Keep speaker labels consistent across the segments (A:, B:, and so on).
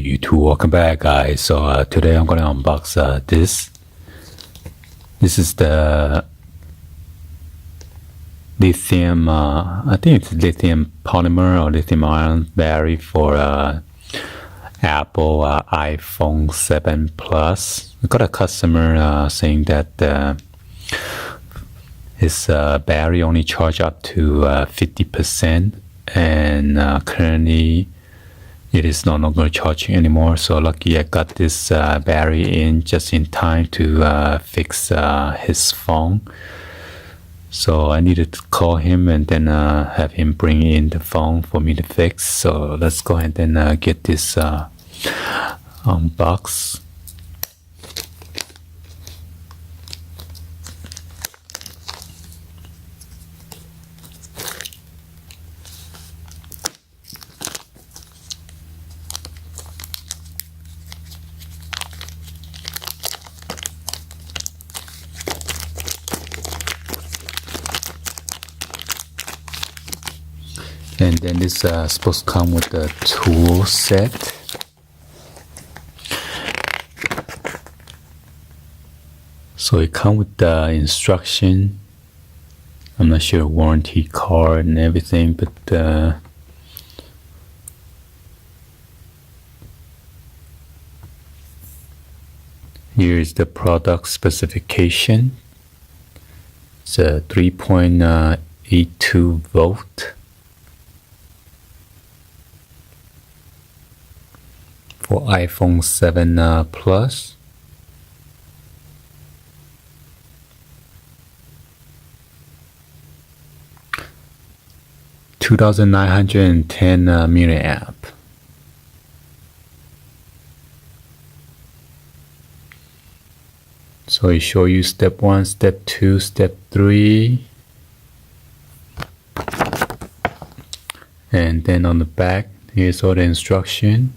A: YouTube, welcome back guys. So today I'm gonna unbox this. This is the lithium, I think it's lithium polymer or lithium-ion battery for Apple iPhone 7 Plus. I got a customer saying that his battery only charge up to 50%, and currently it is no longer charging anymore. So lucky I got this battery in just in time to fix his phone. So I needed to call him and then have him bring in the phone for me to fix. So let's go ahead and get this unboxed. And then this is supposed to come with a tool set. So it comes with the instruction. I'm not sure, warranty card and everything, but here is the product specification. It's a 3.82 volt. For iPhone 7 Plus. (2,910 milliamp). So it shows you step 1, step 2, step 3. And then on the back, here's all the instruction.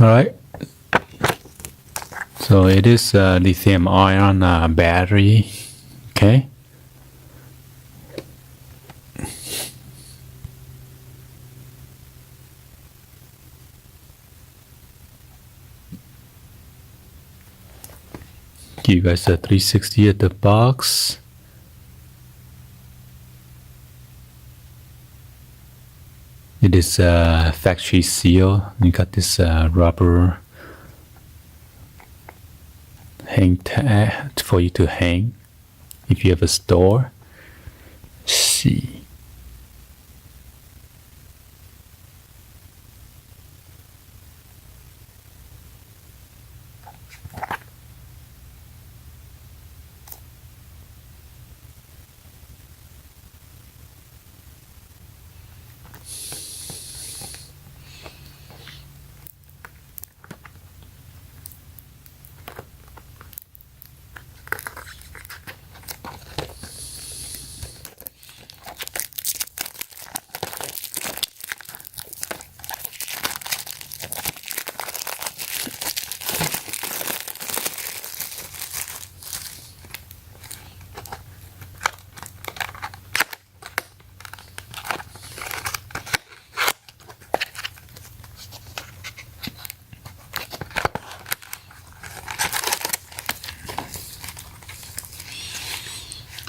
A: Alright, so it is a lithium-ion battery, okay? Give you guys a 360 at the box. It is factory seal. You got this rubber hang tag for you to hang if you have a store. Let's see.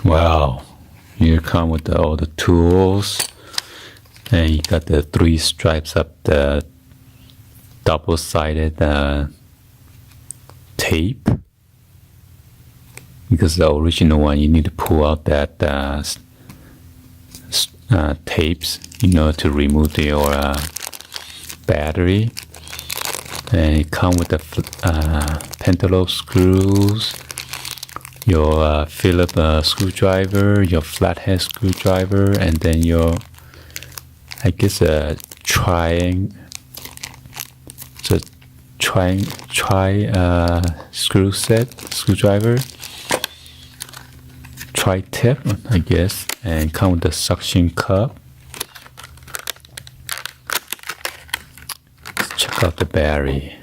A: Wow, here come with all the tools, and you got the 3 stripes up the double-sided tape, because the original one you need to pull out that tapes, you know, to remove your battery. And it comes with the pentalobe screws, your Phillips screwdriver, your flathead screwdriver, and then your, I guess, a tri screw set screwdriver, tri-tip, I guess, and come with the suction cup. got the battery.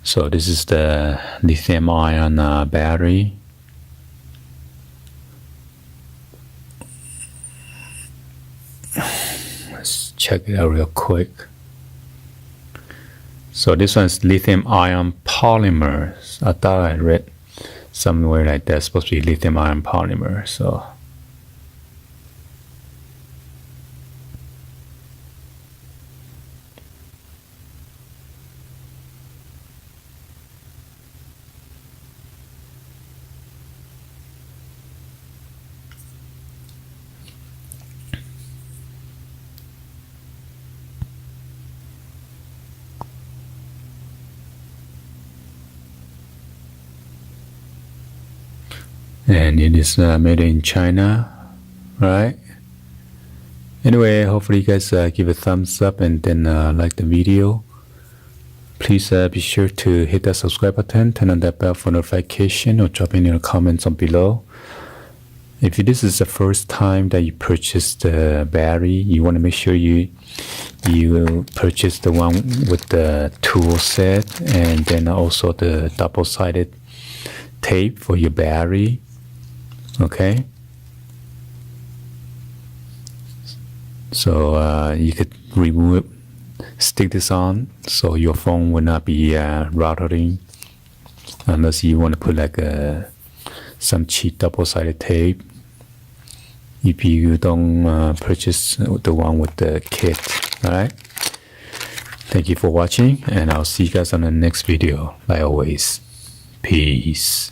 A: So this is the lithium-ion battery. Let's check it out real quick. So this one's lithium-ion polymer. I thought I read somewhere like that's supposed to be lithium-ion polymer. So and it is made in China, right? Anyway, hopefully you guys give a thumbs up and then like the video. Please be sure to hit that subscribe button, turn on that bell for notification, or drop in your comments on below. If this is the first time that you purchase the battery, you want to make sure you purchase the one with the tool set and then also the double-sided tape for your battery. Okay, so you could stick this on so your phone will not be rattling, unless you want to put like some cheap double-sided tape. If you don't purchase the one with the kit. Alright, thank you for watching, and I'll see you guys on the next video. Like always, peace.